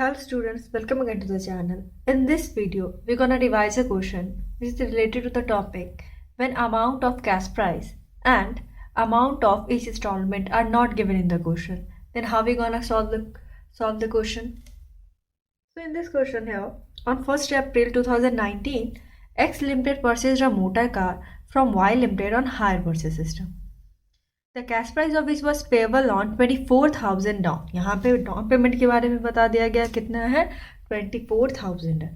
Hello students, welcome again to the channel. In this video, we're gonna revise a question which is related to the topic when amount of cash price and amount of each installment are not given in the question. Then how we gonna solve the question? So in this question here, on 1st April 2019, X Limited purchased a motor car from Y Limited on hire purchase system. The cash price of which was payable on 24,000 down. यहाँ पे down payment के बारे में बता दिया गया कितना है 24,000 है.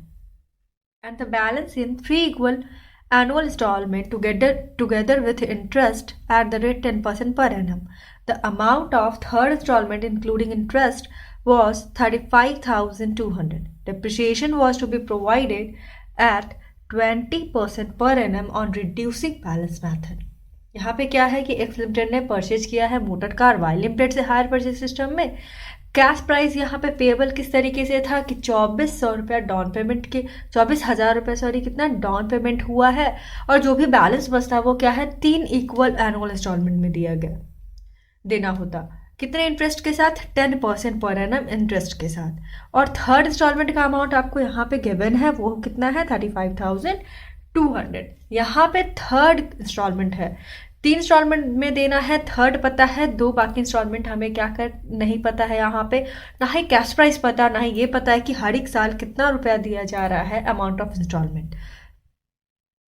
And the balance in 3 equal annual installment together with interest at the rate 10% per annum. The amount of third installment including interest was 35,200. Depreciation was to be provided at 20% per annum on reducing balance method. यहाँ पे क्या है कि x limited ने purchase किया है motor car Y limited से hire purchase system में. कैश प्राइस यहाँ पे पेबल किस तरीके से था कि 2400 रुपया डाउन पेमेंट के 24,000 रुपये कितना डाउन पेमेंट हुआ है और जो भी बैलेंस बचता वो क्या है 3 इक्वल एनुअल इंस्टॉलमेंट में दिया गया देना होता. कितने इंटरेस्ट के साथ 10% पर एनम इंटरेस्ट के साथ. और थर्ड इंस्टॉलमेंट का अमाउंट आपको यहाँ पे गिवन है वो कितना है 35,200. यहाँ पे थर्ड इंस्टॉलमेंट है 3 इंस्टॉलमेंट में देना है. थर्ड पता है 2 बाकी इंस्टॉलमेंट हमें क्या कर नहीं पता है. यहाँ पे ना ही कैश प्राइस पता ना ही ये पता है कि हर एक साल कितना रुपया दिया जा रहा है अमाउंट ऑफ इंस्टॉलमेंट.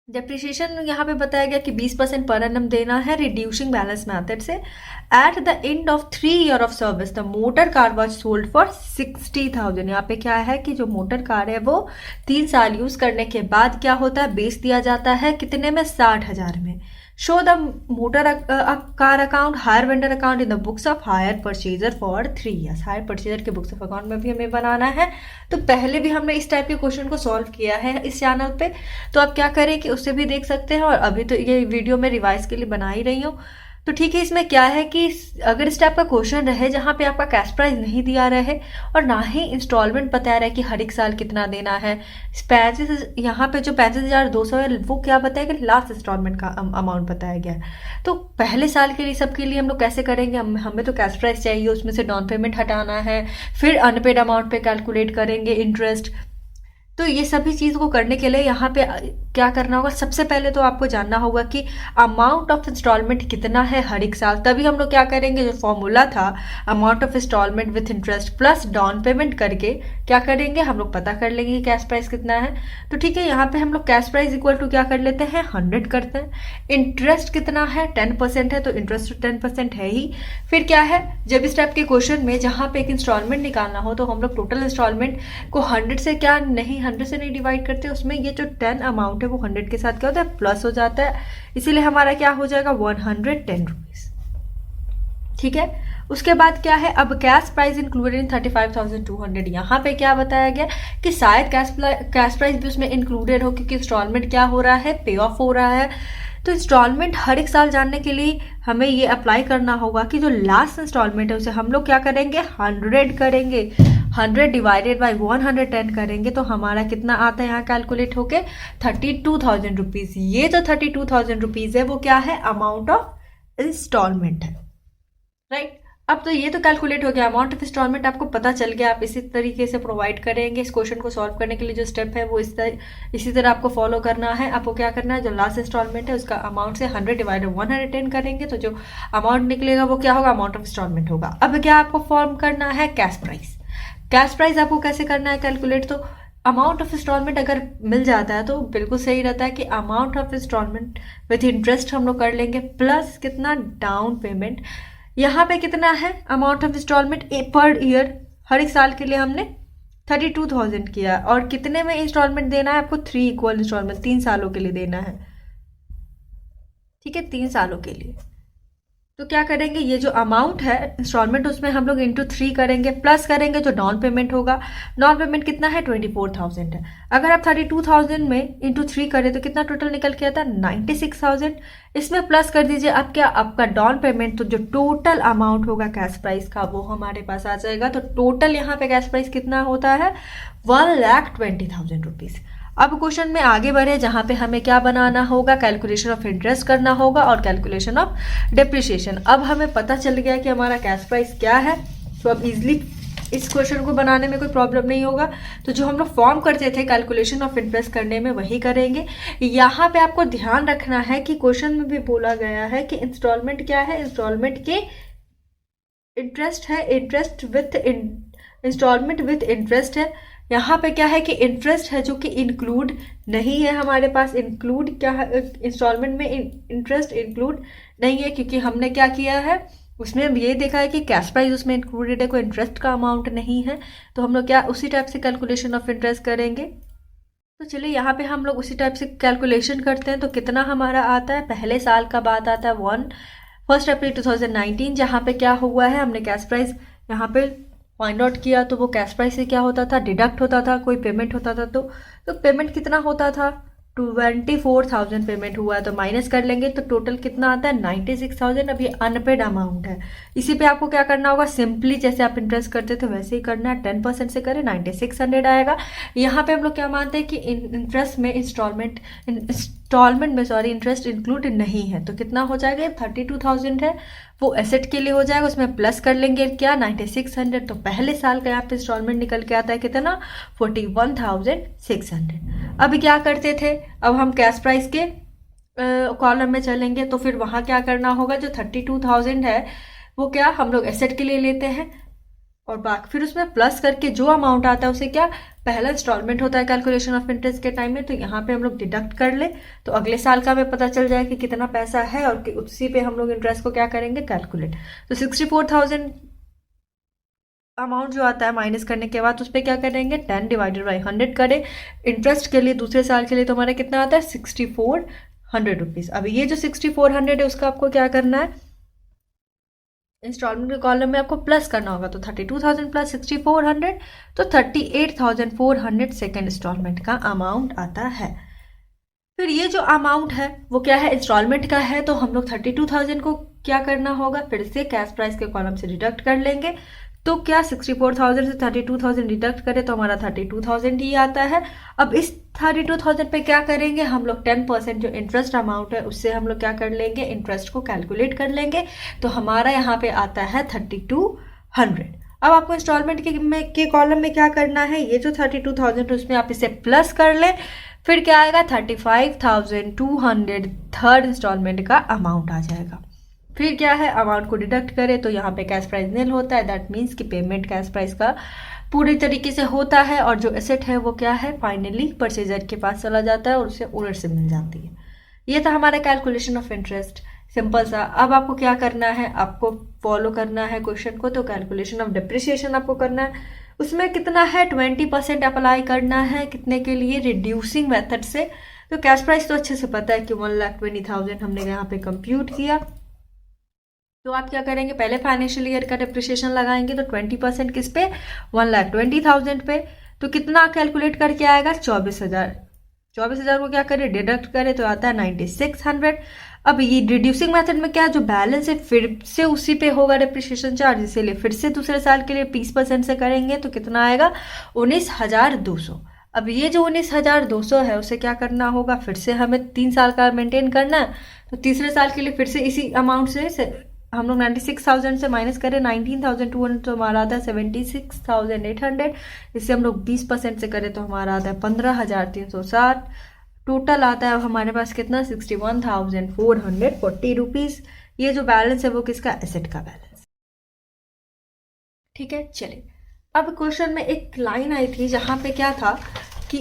डेप्रिसिएशन यहाँ पे बताया गया कि 20% पर एनम देना है रिड्यूसिंग बैलेंस मेथड से. At the end of 3 year of service the motor car was sold for 60,000. यहाँ पे क्या है कि जो मोटर कार है वो 3 साल यूज करने के बाद क्या होता है बेच दिया जाता है कितने में 60,000 में. Show the motor car account hire vendor account in the books of hire purchaser for 3 years. Hire purchaser के बुक्स ऑफ अकाउंट में भी हमें बनाना है. तो पहले भी हमने इस टाइप के क्वेश्चन को सॉल्व किया है इस चैनल पे, तो आप क्या करें कि उससे भी देख सकते हैं. और अभी तो ये वीडियो में रिवाइज के लिए बना ही रही हूँ. तो ठीक है, इसमें क्या है कि अगर इस टाइप का क्वेश्चन रहे जहाँ पे आपका कैश प्राइस नहीं दिया रहे और ना ही इंस्टॉलमेंट बताया रहे कि हर एक साल कितना देना है. 35 यहाँ पे जो 35,200 है वो क्या बताया कि लास्ट इंस्टॉलमेंट का अमाउंट बताया गया है. तो पहले साल के लिए सबके लिए हम लोग कैसे करेंगे, हमें तो कैश प्राइस चाहिए, उसमें से डाउन पेमेंट हटाना है, फिर अनपेड अमाउंट पे कैलकुलेट करेंगे इंटरेस्ट. तो ये सभी चीज़ को करने के लिए यहाँ पे क्या करना होगा, सबसे पहले तो आपको जानना होगा कि अमाउंट ऑफ इंस्टॉलमेंट कितना है हर एक साल. तभी हम लोग क्या करेंगे, जो फॉर्मूला था amount of instalment with interest plus down payment करके क्या करेंगे हम लोग पता कर लेंगे कि कैश प्राइस कितना है. तो ठीक है, यहाँ पे हम लोग कैश प्राइस इक्वल टू क्या कर लेते हैं 100 करते हैं. इंटरेस्ट कितना है 10% है तो इंटरेस्ट 10% है ही. फिर क्या है, जब इस टाइप के क्वेश्चन में जहाँ पे एक इंस्टॉलमेंट निकालना हो तो हम लोग टोटल इंस्टॉलमेंट को 100 से क्या नहीं 100 से नहीं डिवाइड करते, उसमें ये जो 10 अमाउंट है वो 100 के साथ क्या होता है प्लस हो जाता है. इसीलिए हमारा क्या हो जाएगा 110 रुपीज. ठीक है, उसके बाद क्या है, अब कैश प्राइस इंक्लूडेड इन 35,200. यहाँ पे क्या बताया गया कि शायद कैश प्राइस भी उसमें इंक्लूडेड हो क्योंकि इंस्टॉलमेंट क्या हो रहा है पे ऑफ हो रहा है. तो इंस्टॉलमेंट हर एक साल जानने के लिए हमें ये अप्लाई करना होगा कि जो लास्ट इंस्टॉलमेंट है उसे हम लोग क्या करेंगे 100 करेंगे. 100 डिवाइडेड बाई 110 करेंगे तो हमारा कितना आता है यहाँ कैलकुलेट होके 32,000 रुपीज़. ये जो 32,000 रुपीज़ है वो क्या है अमाउंट ऑफ इंस्टॉलमेंट है. राइट, अब तो ये तो कैलकुलेट हो गया. अमाउंट ऑफ इंस्टॉलमेंट आपको पता चल गया. आप इसी तरीके से प्रोवाइड करेंगे. इस क्वेश्चन को सॉल्व करने के लिए जो स्टेप है वो इसी तरह आपको फॉलो करना है. आपको क्या करना है, जो लास्ट इंस्टॉलमेंट है उसका अमाउंट से 100 डिवाइडेड 110 करेंगे तो जो अमाउंट निकलेगा वो क्या होगा अमाउंट ऑफ इंस्टॉलमेंट होगा. अब क्या आपको फॉर्म करना है कैश प्राइस. कैश प्राइस आपको कैसे करना है कैलकुलेट, तो अमाउंट ऑफ इंस्टॉलमेंट अगर मिल जाता है तो बिल्कुल सही रहता है कि amount of instalment with interest हम लोग कर लेंगे प्लस कितना डाउन पेमेंट. यहाँ पे कितना है amount of instalment per year हर एक साल के लिए हमने 32,000 किया और कितने में इंस्टॉलमेंट देना है आपको 3 इक्वल इंस्टॉलमेंट 3 सालों के लिए देना है. ठीक है, 3 सालों के लिए. तो क्या करेंगे, ये जो अमाउंट है इंस्टॉलमेंट उसमें हम लोग इंटू 3 करेंगे प्लस करेंगे जो डाउन पेमेंट होगा. डाउन पेमेंट कितना है 24,000 है. अगर आप 32,000 में इंटू 3 करें तो कितना टोटल निकल के आता है 96,000. इसमें प्लस कर दीजिए अब क्या आपका डाउन पेमेंट, तो जो टोटल अमाउंट होगा कैश प्राइस का वो हमारे पास आ जाएगा. तो टोटल यहाँ पे कैश प्राइस कितना होता है 1,20,000 रुपीज़. अब क्वेश्चन में आगे बढ़े जहाँ पे हमें क्या बनाना होगा कैलकुलेशन ऑफ इंटरेस्ट करना होगा और कैलकुलेशन ऑफ डेप्रिसिएशन. अब हमें पता चल गया कि हमारा कैश प्राइस क्या है तो अब इजीली इस क्वेश्चन को बनाने में कोई प्रॉब्लम नहीं होगा। तो जो हम लोग फॉर्म करते थे कैलकुलेशन ऑफ इंटरेस्ट करने में वही करेंगे। यहाँ पे आपको ध्यान रखना है कि क्वेश्चन में भी बोला गया है कि इंस्टॉलमेंट क्या है, इंस्टॉलमेंट के इंटरेस्ट है, interest with instalment with interest है। यहाँ पे क्या है कि इंटरेस्ट है जो कि इंक्लूड नहीं है हमारे पास। इंक्लूड क्या है, इंस्टॉलमेंट में इंटरेस्ट इंक्लूड नहीं है, क्योंकि हमने क्या किया है उसमें ये देखा है कि कैश प्राइस उसमें इंक्लूडेड है, कोई इंटरेस्ट का अमाउंट नहीं है। तो हम लोग क्या उसी टाइप से कैलकुलेशन ऑफ इंटरेस्ट करेंगे। तो चलिए यहाँ पे हम लोग उसी टाइप से कैलकुलेशन करते हैं। तो कितना हमारा आता है, पहले साल का बात आता है 1 अप्रैल 2019, जहाँ पे क्या हुआ है हमने कैश प्राइस यहाँ पे फाइंड आउट किया। तो वो कैश प्राइस से क्या होता था, डिडक्ट होता था, कोई पेमेंट होता था। तो पेमेंट कितना होता था, 24,000 पेमेंट हुआ है, तो माइनस कर लेंगे तो टोटल कितना आता है 96,000। अब ये अनपेड अमाउंट है। इसी पे आपको क्या करना होगा, सिंपली जैसे आप इंटरेस्ट करते थे वैसे ही करना है। 10% से करें 9600 आएगा। यहाँ पे हम लोग क्या मानते हैं कि इंटरेस्ट में इंस्टॉलमेंट में इंटरेस्ट इंक्लूड नहीं है। तो कितना हो जाएगा, 32,000 है वो एसेट के लिए हो जाएगा, उसमें प्लस कर लेंगे क्या 9600। तो पहले साल का यहाँ पे इंस्टॉलमेंट निकल के आता है कितना 41,600। अब क्या करते थे, अब हम कैश प्राइस के कॉलम में चलेंगे। तो फिर वहाँ क्या करना होगा, जो 32,000 है वो क्या हम लोग एसेट के लिए लेते हैं और बाकी फिर उसमें प्लस करके जो अमाउंट आता है उसे क्या पहला इंस्टॉलमेंट होता है कैलकुलेशन ऑफ इंटरेस्ट के टाइम में। तो यहाँ पे हम लोग डिडक्ट कर ले तो अगले साल का हमें पता चल जाए कि कितना पैसा है और उसी पे हम लोग इंटरेस्ट को क्या करेंगे कैलकुलेट। तो 64,000 अमाउंट जो आता है माइनस करने के बाद उस पर क्या करेंगे 10 डिवाइडेड बाई 100 करें। इंटरेस्ट के लिए दूसरे साल के लिए तो हमारा कितना आता है 6400 रुपीज़। अब ये जो 6400 है उसका आपको क्या करना है, इंस्टॉलमेंट के कॉलम में आपको प्लस करना होगा। तो 32,000 प्लस 6400 तो 38,400 सेकेंड इंस्टॉलमेंट का अमाउंट आता है। फिर ये जो अमाउंट है वो क्या है इंस्टॉलमेंट का है। तो हम लोग 32,000 को क्या करना होगा, फिर से कैश प्राइस के कॉलम से डिडक्ट कर लेंगे। तो क्या 64,000 से 32,000 डिडक्ट करें तो हमारा 32,000 ही आता है। अब इस 32,000 पे क्या करेंगे हम लोग 10% जो इंटरेस्ट अमाउंट है उससे हम लोग क्या कर लेंगे, इंटरेस्ट को कैलकुलेट कर लेंगे। तो हमारा यहाँ पे आता है 3200। अब आपको इंस्टॉलमेंट के कॉलम में क्या करना है, ये जो 32,000 है उसमें आप इसे प्लस कर लें। फिर क्या आएगा 35,200 थर्ड इंस्टॉलमेंट का अमाउंट आ जाएगा। फिर क्या है अमाउंट को डिडक्ट करें तो यहाँ पे कैश प्राइस नील होता है। दैट मीन्स कि पेमेंट कैश प्राइस का पूरी तरीके से होता है और जो एसेट है वो क्या है फाइनली परचेजर के पास चला जाता है और उसे ओनर से मिल जाती है। ये था हमारा कैलकुलेशन ऑफ इंटरेस्ट, सिंपल सा। अब आपको क्या करना है, आपको फॉलो करना है क्वेश्चन को। तो कैलकुलेशन ऑफ डिप्रिसिएशन आपको करना है, उसमें कितना है 20% अप्लाई करना है, कितने के लिए रिड्यूसिंग मेथड से। तो कैश प्राइस तो अच्छे से पता है कि 1,20,000 हमने यहाँ पे कंप्यूट किया। तो आप क्या करेंगे, पहले फाइनेंशियल ईयर का डिप्रिसिएशन लगाएंगे। तो 20% किस पे 1,20,000 पे। तो कितना कैलकुलेट करके आएगा 24,000। 24,000 को क्या करें डिडक्ट करें तो आता है 9600। अब ये रिड्यूसिंग मेथड में क्या जो बैलेंस है फिर से उसी पे होगा डिप्रिसिएशन चार्ज, इसीलिए फिर से दूसरे साल के लिए 20% से करेंगे तो कितना आएगा 19,200। अब ये जो 19,200 है उसे क्या करना होगा, फिर से हमें 3 साल का मेंटेन करना है। तो तीसरे साल के लिए फिर से इसी अमाउंट से हम लोग 96,000 से माइनस करें 19,200 तो हमारा आता है 76,800। इससे हम लोग 20% से करें तो हमारा आता है 15,360। टोटल आता है हमारे पास कितना 61,440 रुपीज़। ये जो बैलेंस है वो किसका, एसेट का बैलेंस। ठीक है, चलिए अब क्वेश्चन में एक लाइन आई थी जहाँ पे क्या था कि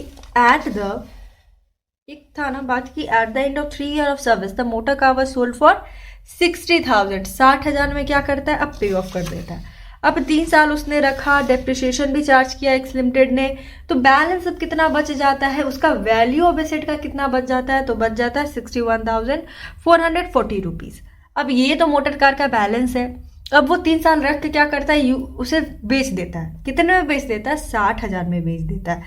एक था ना बात की at the end of 3 year of service the motor car was sold for 60,000। 60,000 में क्या करता है अब पे ऑफ कर देता है। अब 3 साल उसने रखा, डेप्रिसिएशन भी चार्ज किया एक्स लिमिटेड ने। तो बैलेंस अब कितना बच जाता है, उसका वैल्यू ऑफ एसेट का कितना बच जाता है, तो बच जाता है 61,440 रुपीज़। अब ये तो मोटर कार का बैलेंस है। अब वो 3 साल रख के क्या करता है उसे बेच देता है। कितने में बेच देता है 60,000 में बेच देता है।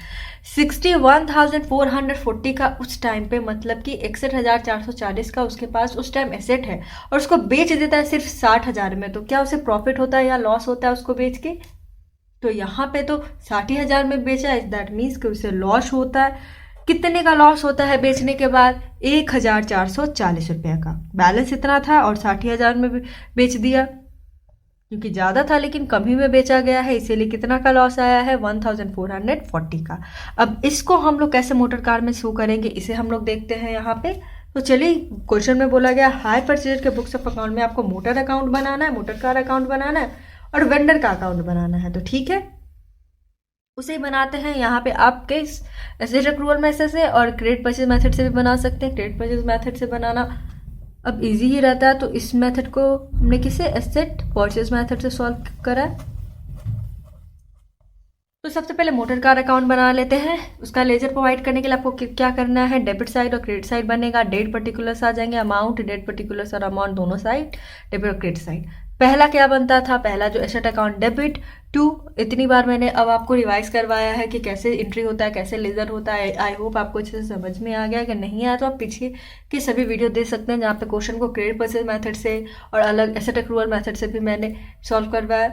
61,440 का उस टाइम पे मतलब कि 61,440 का उसके पास उस टाइम एसेट है और उसको बेच देता है सिर्फ 60,000 में। तो क्या उसे प्रॉफिट होता है या लॉस होता है उसको बेच के, तो यहाँ पे तो 60,000 में बेचा है। दैट मीन्स कि उसे लॉस होता है। कितने का लॉस होता है बेचने के बाद 1,440 रुपये का। बैलेंस इतना था और 60,000 में बेच दिया। क्योंकि ज़्यादा था लेकिन कम ही में बेचा गया है, इसीलिए कितना का लॉस आया है 1440 का। अब इसको हम लोग कैसे मोटर कार में शो करेंगे, इसे हम लोग देखते हैं यहाँ पे। तो चलिए, क्वेश्चन में बोला गया हायर परचेजर के बुक्स ऑफ अकाउंट में आपको मोटर अकाउंट बनाना है, मोटर कार अकाउंट बनाना है और वेंडर का अकाउंट बनाना है। तो ठीक है, उसे ही बनाते हैं। यहाँ पे आपके एसेट एक्रूवल मेथड से और क्रेडिट परचेज मेथड से भी बना सकते हैं। क्रेडिट परचेज मेथड से बनाना अब इजी ही रहता है, तो इस मेथड को हमने किसे एसेट परचेज मेथड से सॉल्व करा है। तो सबसे पहले मोटर कार अकाउंट बना लेते हैं। उसका लेजर प्रोवाइड करने के लिए आपको क्या करना है, डेबिट साइड और क्रेडिट साइड बनेगा। डेट पर्टिकुलर्स आ जाएंगे, अमाउंट, डेट पर्टिकुलर्स और अमाउंट दोनों साइड, डेबिट और क्रेडिट साइड। पहला क्या बनता था, पहला जो एसेट अकाउंट डेबिट टू, इतनी बार मैंने अब आपको रिवाइज करवाया है कि कैसे एंट्री होता है, कैसे लेजर होता है। आई होप आपको अच्छे से समझ में आ गया। अगर नहीं आया तो आप पीछे की सभी वीडियो देख सकते हैं, जहाँ पे क्वेश्चन को क्रेडिट परचेज मेथड से और अलग एसेट एक्रूवल मेथड से भी मैंने सॉल्व करवाया।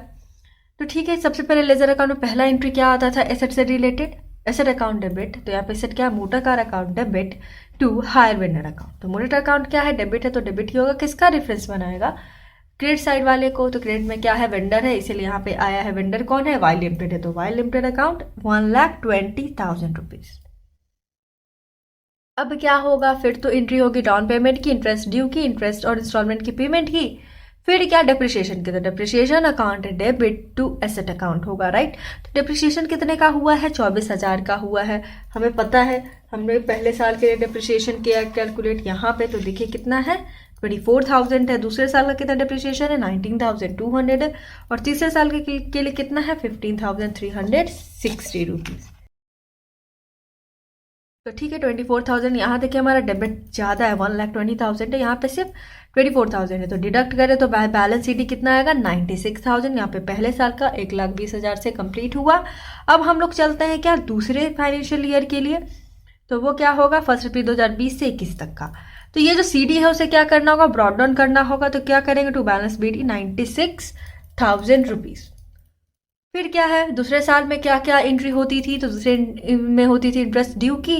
तो ठीक है, सबसे पहले लेजर अकाउंट में पहला एंट्री क्या आता था, एसेट से रिलेटेड, एसेट अकाउंट डेबिट। तो यहाँ पे एसेट क्या है, motor car account debit to hire vendor account. तो मोटर अकाउंट क्या है, डेबिट है तो डेबिट ही होगा। किसका रेफरेंस बनाएगा, क्रेडिट साइड वाले को। तो क्रेडिट में क्या है, वेंडर है, इसीलिए यहाँ पे आया है वेंडर कौन है, वाई लिमिटेड है। तो वाई लिमिटेड अकाउंट 1,20,000 रुपीज। अब क्या होगा, फिर तो एंट्री होगी डाउन पेमेंट की, इंटरेस्ट ड्यू की, इंटरेस्ट और इंस्टॉलमेंट की पेमेंट की। फिर क्या, डेप्रिसिएशन की। तो depreciation account debit to asset account होगा, राइट। तो डेप्रिसिएशन कितने का हुआ है, 24,000 का हुआ है। हमें पता है, हमने पहले साल के लिए डेप्रिसिएशन किया कैलकुलेट यहाँ पे। तो देखिए कितना है, 24,000 है। दूसरे साल का कितना डेप्रिसिएशन है, 19,200 है। और तीसरे साल के लिए कितना है, 15,360 रुपीज। तो ठीक है, 24,000 यहाँ देखिए हमारा डेबिट ज़्यादा है, 1,20,000 है, यहाँ पे सिर्फ 24,000 है। तो डिडक्ट करें तो बैलेंस शीट कितना आएगा, 96,000। यहाँ पे पहले साल का 1,20,000 से कंप्लीट हुआ। अब हम लोग चलते हैं क्या, दूसरे फाइनेंशियल ईयर के लिए। तो वो क्या होगा, 1 अप्रैल 2020 से 21 तक का। तो ये जो CD है उसे क्या करना होगा, ब्रॉड डाउन करना होगा। तो क्या करेंगे, टू बैलेंस BD 96,000 रुपीज़। फिर क्या है, दूसरे साल में क्या क्या एंट्री होती थी, तो दूसरे में होती थी इंटरेस्ट ड्यू की,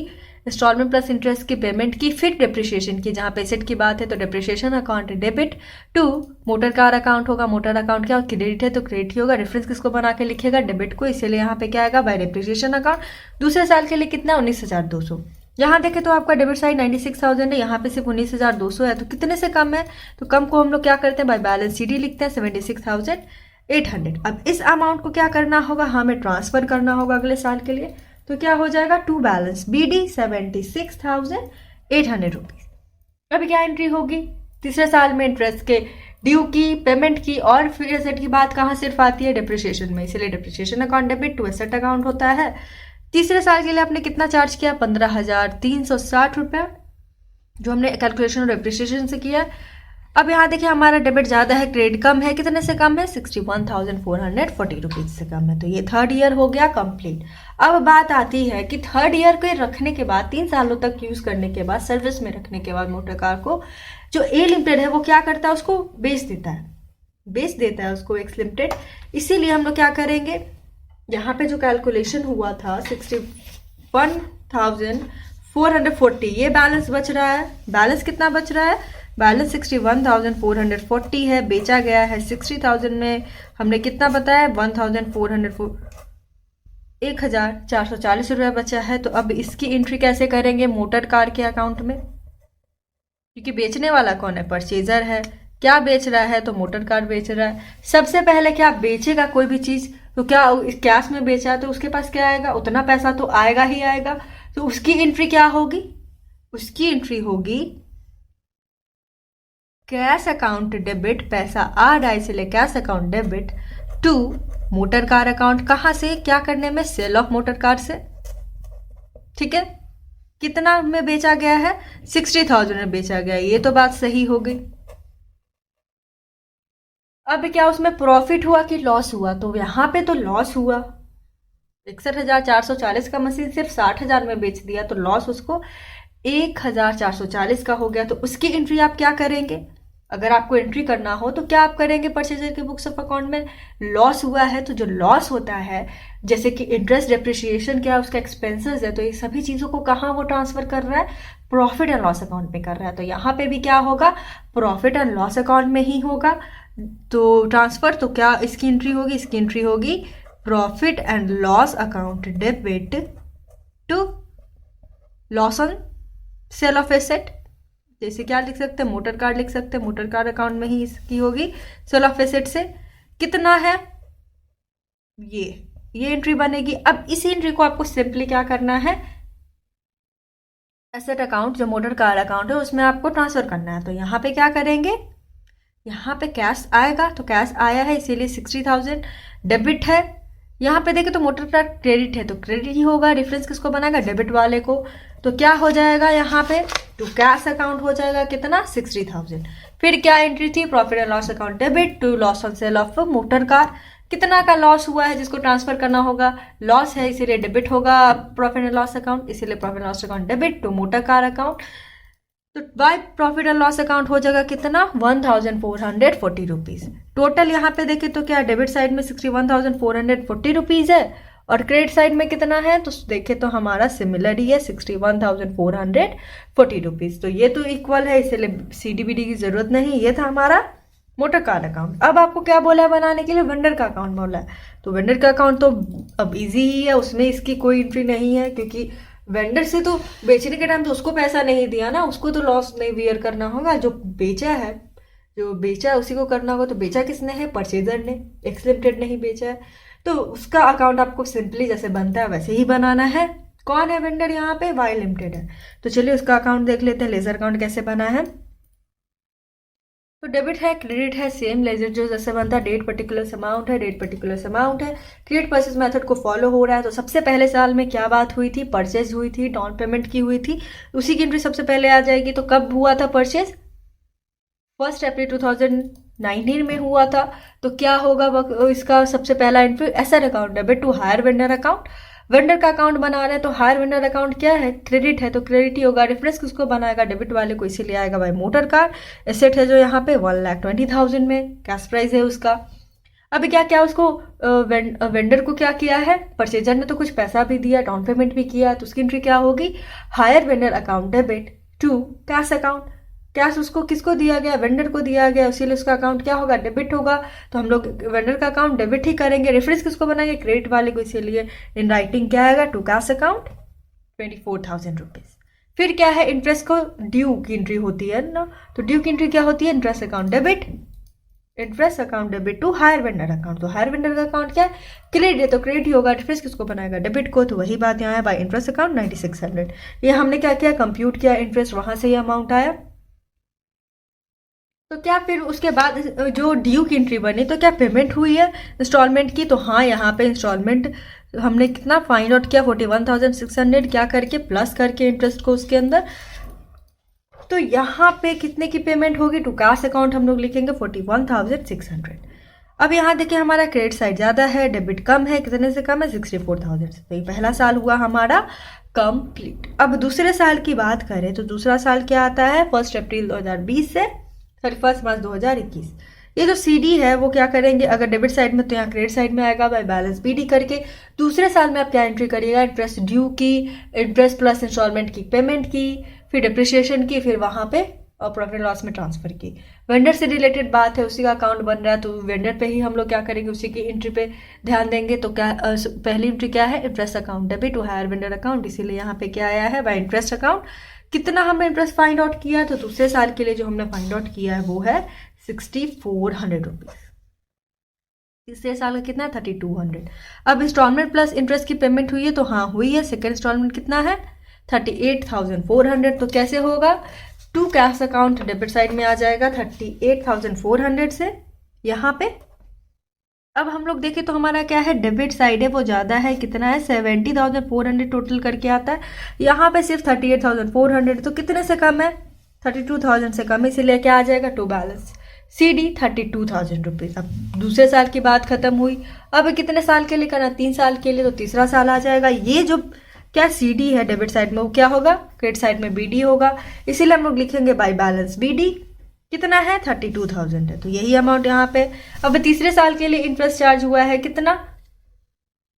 इंस्टॉलमेंट प्लस इंटरेस्ट की पेमेंट की, फिर डेप्रिसिएशन की। जहाँ पे एसेट की बात है तो depreciation account debit to motor car account होगा। मोटर अकाउंट क्या, क्रेडिट है तो क्रेडिट ही होगा। रेफरेंस किसको बना के लिखेगा, डेबिट को, इसीलिए यहाँ पे क्या आएगा, बाय डेप्रिसिएशन अकाउंट। दूसरे साल के लिए कितना, 19,200। यहाँ देखें तो आपका डेबिट साइड 96,000 है, यहाँ पे सिर्फ 19,200 है। तो कितने से कम है, तो कम को हम लोग क्या करते हैं, बाय बैलेंस CD लिखते हैं, 76,800। अब इस अमाउंट को क्या करना होगा, हमें ट्रांसफर करना होगा अगले साल के लिए। तो क्या हो जाएगा, टू बैलेंस BD 76,800 रुपीज। अब क्या एंट्री होगी, तीसरे साल में इंटरेस्ट के ड्यू की, पेमेंट की, और फिर एसेट की बात कहाँ सिर्फ आती है, डेप्रिसिएशन में, इसीलिए depreciation account debit to asset account होता है। तीसरे साल के लिए आपने कितना चार्ज किया, 15,360 रुपये, जो हमने कैलकुलेशन और डेप्रिसिएशन से किया। अब यहाँ देखिए हमारा डेबिट ज़्यादा है, क्रेडिट कम है। कितने से कम है, 61,440 रुपीज़ से कम है। तो ये थर्ड ईयर हो गया कंप्लीट। अब बात आती है कि थर्ड ईयर को रखने के बाद, 3 सालों तक यूज़ करने के बाद, सर्विस में रखने के बाद मोटर कार को जो ए लिमिटेड है वो क्या करता है, उसको बेच देता है उसको एक्स लिमिटेड। इसीलिए हम लोग क्या करेंगे, यहाँ पे जो कैलकुलेशन हुआ था 61,440, ये बैलेंस बच रहा है। बैलेंस कितना बच रहा है, बैलेंस 61,440 है। बेचा गया है 60,000 में, हमने कितना बताया, 1,440 रुपया बचा है। तो अब इसकी एंट्री कैसे करेंगे, मोटर कार के अकाउंट में, क्योंकि बेचने वाला कौन है, परचेजर है। क्या बेच रहा है, तो मोटर कार बेच रहा है। सबसे पहले क्या बेचेगा कोई भी चीज, तो क्या कैश में बेचा है तो उसके पास क्या आएगा, उतना पैसा तो आएगा ही आएगा। तो उसकी एंट्री क्या होगी, उसकी एंट्री होगी कैश अकाउंट डेबिट, पैसा आ रहा है इसलिए cash account debit to motor car account. कहां से, क्या करने में, सेल ऑफ मोटर कार से। ठीक है, कितना में बेचा गया है, 60,000 में बेचा गया है, ये तो बात सही हो गई। अब क्या उसमें प्रॉफिट हुआ कि लॉस हुआ, तो यहां पे तो लॉस हुआ। 61,440 का मशीन सिर्फ 60,000 में बेच दिया, तो लॉस उसको 1,440 का हो गया। तो उसकी एंट्री आप क्या करेंगे, अगर आपको एंट्री करना हो तो क्या आप करेंगे, परचेजर के बुक्स ऑफ अकाउंट में लॉस हुआ है तो जो लॉस होता है, जैसे कि इंटरेस्ट, डेप्रिसिएशन, क्या उसका एक्सपेंसेस है, तो ये सभी चीज़ों को कहाँ वो ट्रांसफर कर रहा है, प्रॉफिट एंड लॉस अकाउंट में कर रहा है। तो यहाँ पे भी क्या होगा, प्रॉफिट एंड लॉस अकाउंट में ही होगा। तो ट्रांसफर, तो क्या इसकी एंट्री होगी? इसकी एंट्री होगी profit and loss account debit to loss on sale of asset. जैसे क्या लिख सकते हैं, मोटर कार लिख सकते हैं, मोटर कार अकाउंट में ही इसकी होगी सेल ऑफ एसेट से कितना है ये एंट्री बनेगी। अब इस एंट्री को आपको सिंपली क्या करना है, एसेट अकाउंट जो मोटर कार अकाउंट है उसमें आपको ट्रांसफर करना है। तो यहाँ पे क्या करेंगे, यहाँ पे कैश आएगा, तो कैश आया है इसीलिए 60,000 डेबिट है। यहाँ पे देखें तो मोटर कार क्रेडिट है तो क्रेडिट ही होगा, रेफरेंस किसको बनाएगा, डेबिट वाले को। तो क्या हो जाएगा यहाँ पे, टू कैश अकाउंट हो जाएगा कितना, 60,000। फिर क्या एंट्री थी, profit and loss account debit to loss on sale of motor car. कितना का लॉस हुआ है जिसको ट्रांसफर करना होगा, लॉस है इसीलिए डेबिट होगा प्रॉफिट एंड लॉस अकाउंट, इसीलिए profit and loss account debit to motor car account. तो by profit and loss account हो जाएगा कितना, 1440 रुपीज। टोटल यहाँ पे देखें तो क्या डेबिट साइड में 61,440 रुपीज है और क्रेडिट साइड में कितना है, तो देखें तो हमारा सिमिलर ही है 61,440 रुपीज। तो ये तो इक्वल है, इसलिए CDBD की जरूरत नहीं। ये था हमारा मोटर कार अकाउंट। अब आपको क्या बोला है बनाने के लिए, वेंडर का अकाउंट बोला है। तो वेंडर का अकाउंट तो अब इजी ही है, उसमें इसकी कोई एंट्री नहीं है क्योंकि वेंडर से तो बेचने के टाइम तो उसको पैसा नहीं दिया ना, उसको तो लॉस नहीं बियर करना होगा। जो बेचा है उसी को करना होगा। तो बेचा किसने है, परचेजर ने, एक्स लिमिटेड ने ही बेचा है। तो उसका अकाउंट आपको सिंपली जैसे बनता है वैसे ही बनाना है। कौन है वेंडर यहाँ पे, वाई लिमिटेड है। तो चलिए उसका अकाउंट देख लेते हैं, लेजर अकाउंट कैसे बना है। तो डेबिट है, क्रेडिट है, सेम लेजर जो जैसे बनता है, डेट पर्टिकुलर अमाउंट है, डेट पर्टिकुलर अमाउंट है। क्रेडिट परचेज मेथड को फॉलो हो रहा है। तो सबसे पहले साल में क्या बात हुई थी, परचेज हुई थी, डाउन पेमेंट की हुई थी, उसी की एंट्री सबसे पहले आ जाएगी। तो कब हुआ था परचेज, 1 अप्रैल 2019 में हुआ था। तो क्या होगा इसका सबसे पहला entry, asset account debit to hire vendor account. Vendor का अकाउंट बना रहे हैं तो हायर वेंडर अकाउंट क्या है, क्रेडिट है तो क्रेडिट ही होगा। रेफरेंस किसको बनाएगा, डेबिट वाले को, इसीलिए आएगा भाई मोटर कार। एसेट है जो यहाँ पे 1,20,000 में कैश प्राइस है उसका। अभी क्या क्या उसको वेंडर को क्या किया है, परचेजर ने तो कुछ पैसा भी दिया, डाउन पेमेंट भी किया, तो उसकी एंट्री क्या होगी, hire vendor account debit to cash account. Cash उसको किसको दिया गया, वेंडर को दिया गया, इसीलिए उसका अकाउंट क्या होगा, डेबिट होगा। तो हम लोग वेंडर का अकाउंट डेबिट ही करेंगे। रेफरेंस किसको बनाएंगे, क्रेडिट वाले को, इसीलिए इन राइटिंग क्या आएगा, टू कैश अकाउंट 24,000 रुपीज। फिर क्या है, इंटरेस्ट को ड्यू की एंट्री होती है ना, तो ड्यू की एंट्री क्या होती है, interest account debit, interest account debit to hire vendor account. तो हायर वेंडर का अकाउंट क्या है, क्रेडिट है तो क्रेडिट ही होगा। रेफरेंस किसको बनाएगा, डेबिट को, तो वही बात यहाँ है बाय इंटरेस्ट अकाउंट 9600। ये हमने क्या किया, कंप्यूट किया इंटरेस्ट, वहां से ये अमाउंट आया। तो क्या फिर उसके बाद जो ड्यू की एंट्री बनी, तो क्या पेमेंट हुई है इंस्टॉलमेंट की, तो हाँ यहाँ पे इंस्टॉलमेंट हमने कितना फाइंड आउट किया, 41,600 क्या करके प्लस करके इंटरेस्ट को उसके अंदर। तो यहाँ पे कितने की पेमेंट होगी, टू कैश अकाउंट हम लोग लिखेंगे 41,600। अब यहाँ देखिए हमारा क्रेडिट साइड ज़्यादा है, डेबिट कम है, कितने से कम है, 64,000 से। तो ये पहला साल हुआ हमारा कंप्लीट। अब दूसरे साल की बात करें तो दूसरा साल क्या आता है, 1 अप्रैल 2020 से 31 मार्च 2021। ये जो CD है वो क्या करेंगे, अगर डेबिट साइड में तो यहाँ क्रेडिट साइड में आएगा बाय बैलेंस BD करके। दूसरे साल में आप क्या एंट्री करिएगा, इंटरेस्ट ड्यू की, इंटरेस्ट प्लस इंस्टॉलमेंट की पेमेंट की, फिर डिप्रिशिएशन की, फिर वहां पे और प्रॉफिट लॉस में ट्रांसफर की। वेंडर से रिलेटेड बात है, उसी का अकाउंट बन रहा है तो वेंडर पे ही हम लोग क्या करेंगे, उसी की एंट्री पे ध्यान देंगे। तो क्या पहली एंट्री क्या है, interest account debit to hire vendor account, इसीलिए यहाँ पे क्या आया है, बाय इंटरेस्ट अकाउंट। कितना हमने इंटरेस्ट फाइंड आउट किया है, तो दूसरे साल के लिए जो हमने फाइंड आउट किया है वो है 6400 रुपीज। तीसरे साल का कितना है, 3200। अब इंस्टॉलमेंट प्लस इंटरेस्ट की पेमेंट हुई है, तो हाँ हुई है। सेकेंड इंस्टॉलमेंट कितना है, 38,400। तो कैसे होगा, to cash account debit side में आ जाएगा 38,400 से यहाँ पे। अब हम लोग देखें तो हमारा क्या है, डेबिट साइड है वो ज़्यादा है, कितना है, 70,400 टोटल करके आता है। यहाँ पे सिर्फ 38,400, तो कितने से कम है, 32,000 से कम, इसीलिए क्या आ जाएगा, टू बैलेंस CD 32,000 रुपीज़। अब दूसरे साल की बात खत्म हुई। अब कितने साल के लिए करना, 3 साल के लिए, तो तीसरा साल आ जाएगा। ये जो क्या CD है डेबिट साइड में वो क्या होगा, क्रेडिट साइड में BD होगा, इसीलिए हम लोग लिखेंगे बाय बैलेंस BD। कितना है, 32,000 है, तो यही अमाउंट यहाँ पे। अब तीसरे साल के लिए इंटरेस्ट चार्ज हुआ है कितना,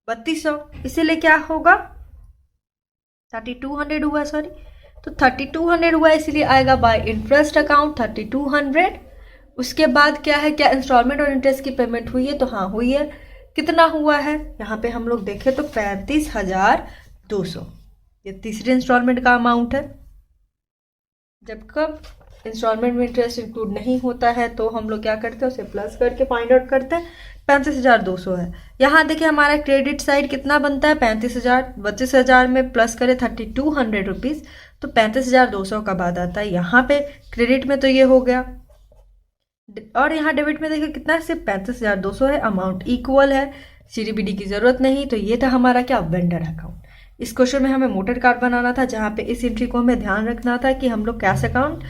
3200, इसीलिए क्या होगा, 3200 हुआ, सॉरी, तो 3200 हुआ, इसलिए आएगा बाय इंटरेस्ट अकाउंट 3200 उसके बाद क्या है, क्या इंस्टॉलमेंट और इंटरेस्ट की पेमेंट हुई है, तो हाँ हुई है। कितना हुआ है, यहाँ पे हम लोग देखें तो 35,200, ये तीसरी इंस्टॉलमेंट का अमाउंट है। जब कब इंस्टॉलमेंट में इंटरेस्ट इंक्लूड नहीं होता है तो हम लोग क्या करते हैं, उसे प्लस करके फाइंड आउट करते हैं। 35,200 है। यहाँ देखिए हमारा क्रेडिट साइड कितना बनता है, 35,000, 25,000 में प्लस करें 3,200 रुपीज़, तो 35,200 का बाद आता है। यहाँ पे क्रेडिट में तो ये हो गया, और यहाँ डेबिट में देखिए कितना है, सिर्फ 35,200 है, अमाउंट इक्वल है, सीडीबीडी की जरूरत नहीं। तो ये था हमारा क्या, वेंडर अकाउंट। इस क्वेश्चन में हमें मोटर कार्ड बनाना था, जहाँ पे इस एंट्री को हमें ध्यान रखना था कि हम लोग कैश अकाउंट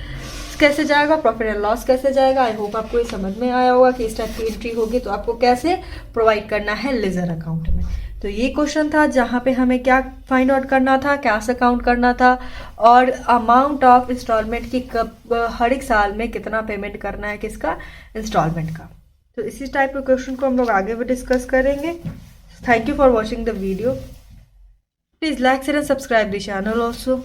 कैसे जाएगा, प्रॉफिट एंड लॉस कैसे जाएगा। आई होप आपको ये समझ में आया होगा कि इस टाइप की एंट्री होगी तो आपको कैसे प्रोवाइड करना है लेजर अकाउंट में। तो ये क्वेश्चन था जहाँ पे हमें क्या फाइंड आउट करना था, कैश अकाउंट करना था, और अमाउंट ऑफ इंस्टॉलमेंट की कब हर एक साल में कितना पेमेंट करना है, किसका, इंस्टॉलमेंट का। तो इसी टाइप के क्वेश्चन को हम लोग आगे भी डिस्कस करेंगे। Thank you for watching the video. Please like share and subscribe the channel also.